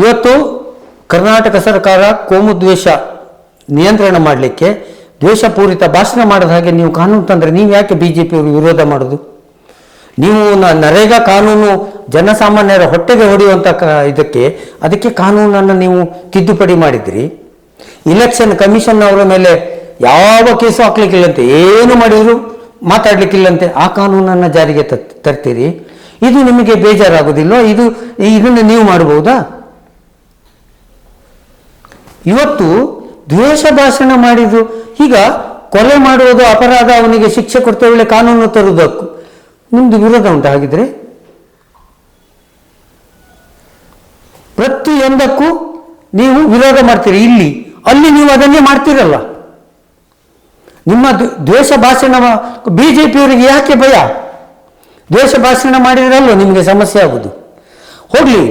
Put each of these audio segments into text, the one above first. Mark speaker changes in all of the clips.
Speaker 1: ಇವತ್ತು ಕರ್ನಾಟಕ ಸರ್ಕಾರ ಕೋಮು ದ್ವೇಷ ನಿಯಂತ್ರಣ ಮಾಡಲಿಕ್ಕೆ ದ್ವೇಷಪೂರಿತ ಭಾಷಣ ಮಾಡಿದ ಹಾಗೆ ನೀವು ಕಾನೂನು ತಂದರೆ ನೀವು ಯಾಕೆ ಬಿಜೆಪಿಯವರು ವಿರೋಧ ಮಾಡೋದು? ನೀವು ನರೇಗಾ ಕಾನೂನು ಜನಸಾಮಾನ್ಯರ ಹೊಟ್ಟೆಗೆ ಹೊಡೆಯುವಂಥ ಅದಕ್ಕೆ ಕಾನೂನನ್ನು ನೀವು ತಿದ್ದುಪಡಿ ಮಾಡಿದ್ರಿ. ಇಲೆಕ್ಷನ್ ಕಮಿಷನ್ ಅವರ ಮೇಲೆ ಯಾವ ಕೇಸು ಹಾಕ್ಲಿಕ್ಕಿಲ್ಲಂತೆ, ಏನು ಮಾಡಿದ್ರು ಮಾತಾಡ್ಲಿಕ್ಕಿಲ್ಲಂತೆ. ಆ ಕಾನೂನನ್ನು ಜಾರಿಗೆ ತರ್ತೀರಿ. ಇದು ನಿಮಗೆ ಬೇಜಾರಾಗೋದಿಲ್ಲ? ಇದನ್ನು ನೀವು ಮಾಡಬಹುದಾ? ಇವತ್ತು ದ್ವೇಷ ಭಾಷಣ ಮಾಡಿದ್ರು, ಈಗ ಕೊಲೆ ಮಾಡುವುದು ಅಪರಾಧ, ಅವನಿಗೆ ಶಿಕ್ಷೆ ಕೊಡ್ತೇವೆ, ಕಾನೂನು ತರುವುದಕ್ಕೂ ನಿಮ್ದು ವಿರೋಧ ಉಂಟು? ಹಾಗಿದ್ರೆ ಪ್ರತಿಯೊಂದಕ್ಕೂ ನೀವು ವಿರೋಧ ಮಾಡ್ತೀರಿ. ಅಲ್ಲಿ ನೀವು ಅದನ್ನೇ ಮಾಡ್ತೀರಲ್ಲ. ನಿಮ್ಮ ದ್ವೇಷ ಭಾಷಣ ಬಿಜೆಪಿಯವರಿಗೆ ಯಾಕೆ ಭಯ? ದ್ವೇಷ ಭಾಷಣ ಮಾಡಿದ್ರಲ್ಲೋ ನಿಮಗೆ ಸಮಸ್ಯೆ ಆಗುದು. ಹೋಗ್ಲಿ,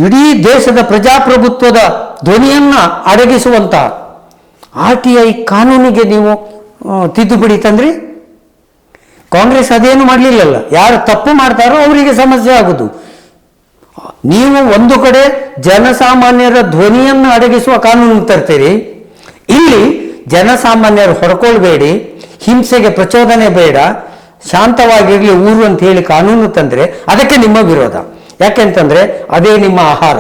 Speaker 1: ಇಡೀ ದೇಶದ ಪ್ರಜಾಪ್ರಭುತ್ವದ ಧ್ವನಿಯನ್ನ ಅಡಗಿಸುವಂತ RTI ಕಾನೂನಿಗೆ ನೀವು ತಿದ್ದುಪಡಿ ತಂದ್ರಿ. ಕಾಂಗ್ರೆಸ್ ಅದೇನು ಮಾಡಲಿಲ್ಲಲ್ಲ. ಯಾರು ತಪ್ಪು ಮಾಡ್ತಾರೋ ಅವರಿಗೆ ಸಮಸ್ಯೆ ಆಗುದು. ನೀವು ಒಂದು ಕಡೆ ಜನಸಾಮಾನ್ಯರ ಧ್ವನಿಯನ್ನು ಅಡಗಿಸುವ ಕಾನೂನು ತರ್ತೀರಿ, ಇಲ್ಲಿ ಜನಸಾಮಾನ್ಯರು ಹೊಡ್ಕೊಳ್ಬೇಡಿ, ಹಿಂಸೆಗೆ ಪ್ರಚೋದನೆ ಬೇಡ, ಶಾಂತವಾಗಿರಲಿ ಊರು ಅಂತ ಹೇಳಿ ಕಾನೂನು ತಂದ್ರೆ ಅದಕ್ಕೆ ನಿಮ್ಮ ವಿರೋಧ. ಯಾಕೆಂತಂದ್ರೆ ಅದೇ ನಿಮ್ಮ ಆಹಾರ,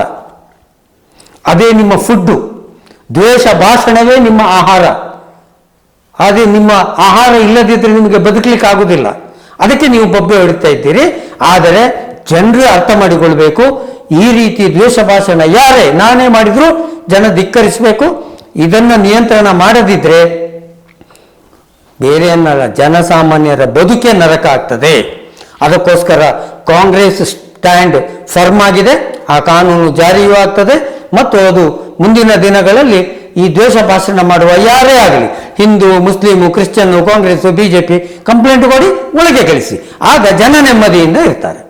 Speaker 1: ಅದೇ ನಿಮ್ಮ ಫುಡ್ಡು. ದ್ವೇಷ ಭಾಷಣವೇ ನಿಮ್ಮ ಆಹಾರ. ಅದೇ ನಿಮ್ಮ ಆಹಾರ ಇಲ್ಲದಿದ್ದರೆ ನಿಮಗೆ ಬದುಕಲಿಕ್ಕೆ ಆಗುದಿಲ್ಲ. ಅದಕ್ಕೆ ನೀವು ಬೊಬ್ಬೆ ಹೊಡಿತಾ ಇದ್ದೀರಿ. ಆದರೆ ಜನರು ಅರ್ಥ ಮಾಡಿಕೊಳ್ಬೇಕು, ಈ ರೀತಿ ದ್ವೇಷ ಭಾಷಣ ನಾನೇ ಮಾಡಿದ್ರು ಜನ ಧಿಕ್ಕರಿಸಬೇಕು. ಇದನ್ನ ನಿಯಂತ್ರಣ ಮಾಡದಿದ್ರೆ ಬೇರೆಯನ್ನಲ್ಲ, ಜನಸಾಮಾನ್ಯರ ಬದುಕೆ ನರಕ ಆಗ್ತದೆ. ಅದಕ್ಕೋಸ್ಕರ ಕಾಂಗ್ರೆಸ್ ಸ್ಟ್ಯಾಂಡ್ ಫರ್ಮ್ ಆಗಿದೆ. ಆ ಕಾನೂನು ಜಾರಿಯೂ ಆಗ್ತದೆ ಮತ್ತು ಅದು ಮುಂದಿನ ದಿನಗಳಲ್ಲಿ ಈ ದ್ವೇಷ ಭಾಷಣ ಮಾಡುವ ಯಾರೇ ಆಗಲಿ, Hindu, Muslim, Christian, Congress, BJP complaint ಕೊಡಿ, ಒಳಗೆ ಕಳಿಸಿ. ಆಗ ಜನ ನೆಮ್ಮದಿಯಿಂದ ಇರ್ತಾರೆ.